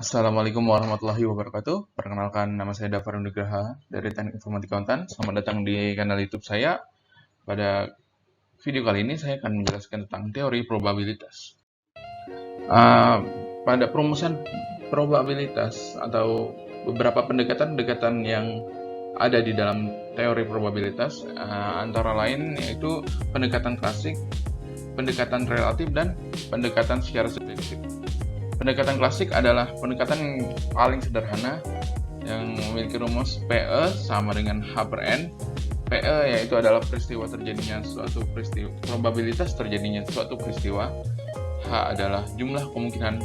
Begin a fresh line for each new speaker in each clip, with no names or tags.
Assalamualaikum warahmatullahi wabarakatuh. Perkenalkan, nama saya Dafar Nugraha dari Teknik Informatika Untan. Selamat datang di kanal YouTube saya. Pada video kali ini saya akan menjelaskan tentang teori probabilitas. Pada perumusan probabilitas atau beberapa pendekatan-pendekatan yang ada di dalam teori probabilitas, antara lain yaitu pendekatan klasik, pendekatan relatif, dan pendekatan secara subjektif. Pendekatan klasik adalah pendekatan yang paling sederhana yang memiliki rumus PE sama dengan H per N. PE yaitu adalah peristiwa terjadinya suatu peristiwa, probabilitas terjadinya suatu peristiwa. H adalah jumlah kemungkinan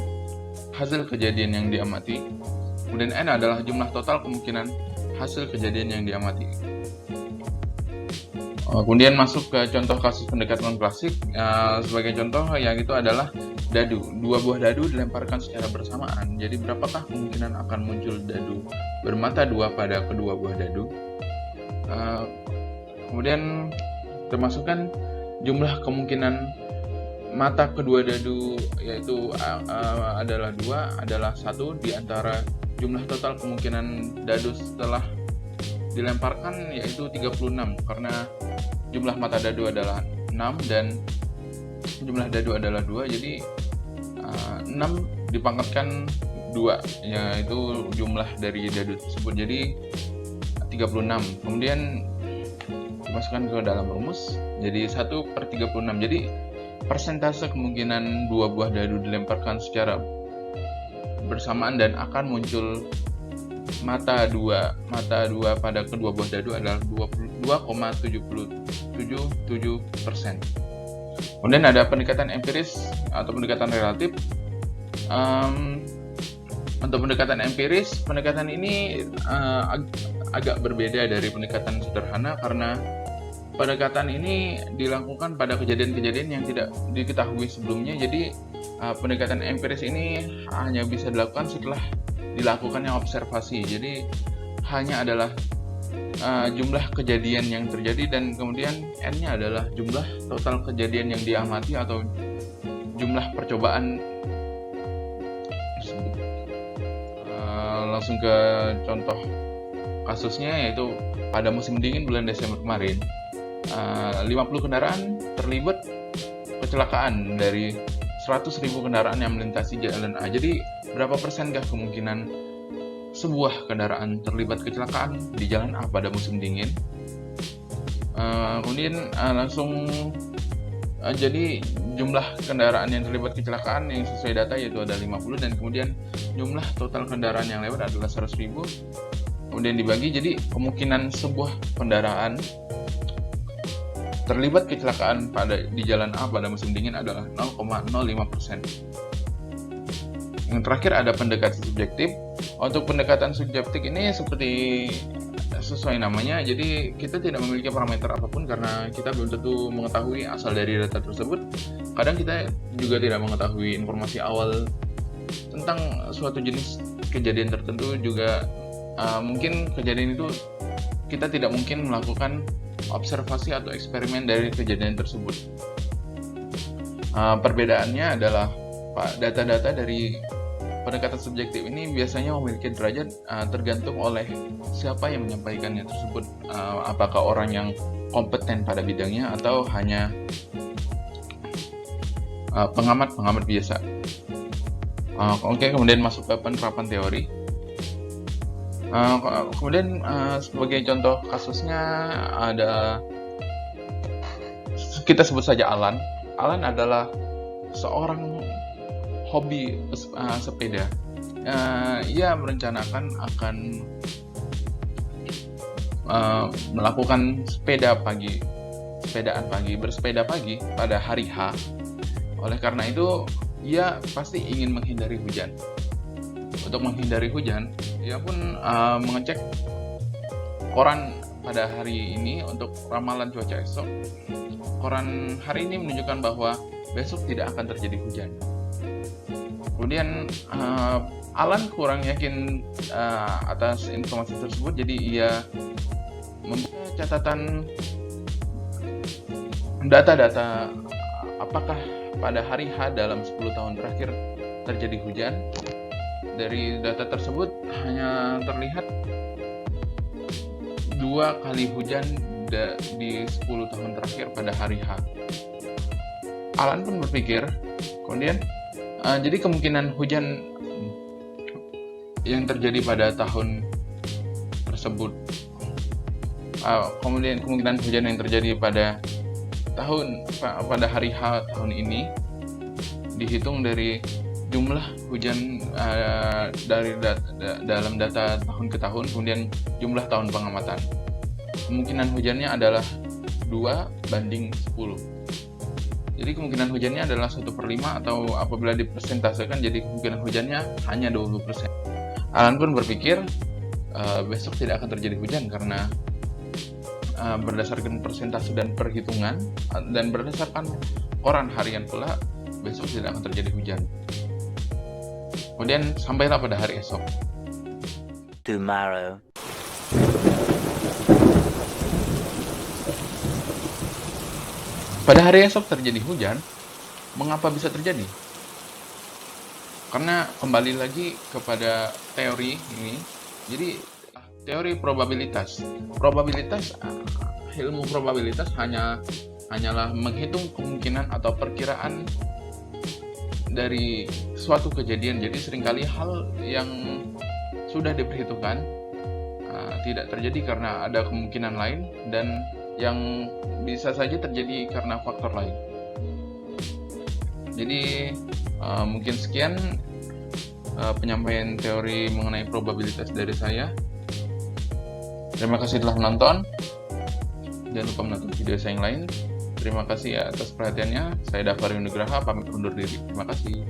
hasil kejadian yang diamati. Kemudian N adalah jumlah total kemungkinan hasil kejadian yang diamati. Kemudian masuk ke contoh kasus pendekatan klasik. Sebagai contoh yang itu adalah dadu. Dua buah dadu dilemparkan secara bersamaan. Jadi berapakah kemungkinan akan muncul dadu bermata dua pada kedua buah dadu? Kemudian termasukkan jumlah kemungkinan mata kedua dadu yaitu adalah dua, adalah satu di antara jumlah total kemungkinan dadu setelah dilemparkan yaitu 36, karena jumlah mata dadu adalah 6 dan jumlah dadu adalah 2, jadi 6 dipangkatkan 2 yaitu jumlah dari dadu tersebut, jadi 36. Kemudian dimasukkan ke dalam rumus jadi 1/36. Jadi persentase kemungkinan dua buah dadu dilemparkan secara bersamaan dan akan muncul mata dua pada kedua buah dadu adalah 22,777%. Kemudian ada pendekatan empiris atau pendekatan relatif. Untuk pendekatan empiris, pendekatan ini agak berbeda dari pendekatan sederhana karena pendekatan ini dilakukan pada kejadian-kejadian yang tidak diketahui sebelumnya. Jadi pendekatan empiris ini hanya bisa dilakukan setelah dilakukannya observasi. Jadi hanya adalah jumlah kejadian yang terjadi dan kemudian N-nya adalah jumlah total kejadian yang diamati atau jumlah percobaan tersebut. Langsung ke contoh kasusnya, yaitu pada musim dingin bulan Desember kemarin, 50 kendaraan terlibat kecelakaan dari 100.000 kendaraan yang melintasi jalan A. Jadi berapa persenkah kemungkinan sebuah kendaraan terlibat kecelakaan di jalan A pada musim dingin? Kemudian langsung jadi jumlah kendaraan yang terlibat kecelakaan yang sesuai data yaitu ada 50, dan kemudian jumlah total kendaraan yang lewat adalah 100.000. Kemudian dibagi, jadi kemungkinan sebuah kendaraan terlibat kecelakaan di jalan A pada musim dingin adalah 0,05%. Yang terakhir ada pendekatan subjektif. Untuk pendekatan subjektif ini seperti sesuai namanya, jadi kita tidak memiliki parameter apapun karena kita belum tentu mengetahui asal dari data tersebut. Kadang kita juga tidak mengetahui informasi awal tentang suatu jenis kejadian tertentu juga. Mungkin kejadian itu kita tidak mungkin melakukan observasi atau eksperimen dari kejadian tersebut. Perbedaannya adalah data-data dari pendekatan subjektif ini biasanya memiliki derajat tergantung oleh siapa yang menyampaikannya tersebut, apakah orang yang kompeten pada bidangnya atau hanya pengamat biasa. Oke, kemudian masuk ke penerapan teori. Kemudian sebagai contoh kasusnya ada, kita sebut saja Alan. Alan adalah seorang hobi sepeda. Ia merencanakan akan melakukan bersepeda pagi pada hari H. Oleh karena itu, ia pasti ingin menghindari hujan. Untuk menghindari hujan, ia pun mengecek koran pada hari ini untuk ramalan cuaca esok. Koran hari ini menunjukkan bahwa besok tidak akan terjadi hujan. Kemudian Alan kurang yakin atas informasi tersebut, jadi ia membuka catatan data-data apakah pada hari H dalam 10 tahun terakhir terjadi hujan. Dari data tersebut hanya terlihat 2 kali hujan di 10 tahun terakhir pada hari H. Alan pun berpikir, kemudian jadi kemungkinan hujan yang terjadi pada tahun tersebut, kemudian kemungkinan hujan yang terjadi pada hari H tahun ini dihitung dari jumlah hujan dalam data tahun ke tahun, kemudian jumlah tahun pengamatan. Kemungkinan hujannya adalah 2:10. Jadi kemungkinan hujannya adalah 1/5, atau apabila dipersentasekan jadi kemungkinan hujannya hanya 20%. Alan pun berpikir besok tidak akan terjadi hujan karena berdasarkan persentase dan perhitungan dan berdasarkan koran harian pula besok tidak akan terjadi hujan. Kemudian sampailah pada hari esok.
Tomorrow.
Pada hari esok terjadi hujan. Mengapa bisa terjadi? Karena kembali lagi kepada teori ini. Jadi teori probabilitas. Ilmu probabilitas hanyalah menghitung kemungkinan atau perkiraan dari suatu kejadian. Jadi seringkali hal yang sudah diperhitungkan tidak terjadi karena ada kemungkinan lain, dan yang bisa saja terjadi karena faktor lain. Jadi mungkin sekian penyampaian teori mengenai probabilitas dari saya. Terima kasih telah menonton. Jangan lupa menonton video saya yang lain. Terima kasih atas perhatiannya. Saya Dafari Nugraha, pamit undur diri. Terima kasih.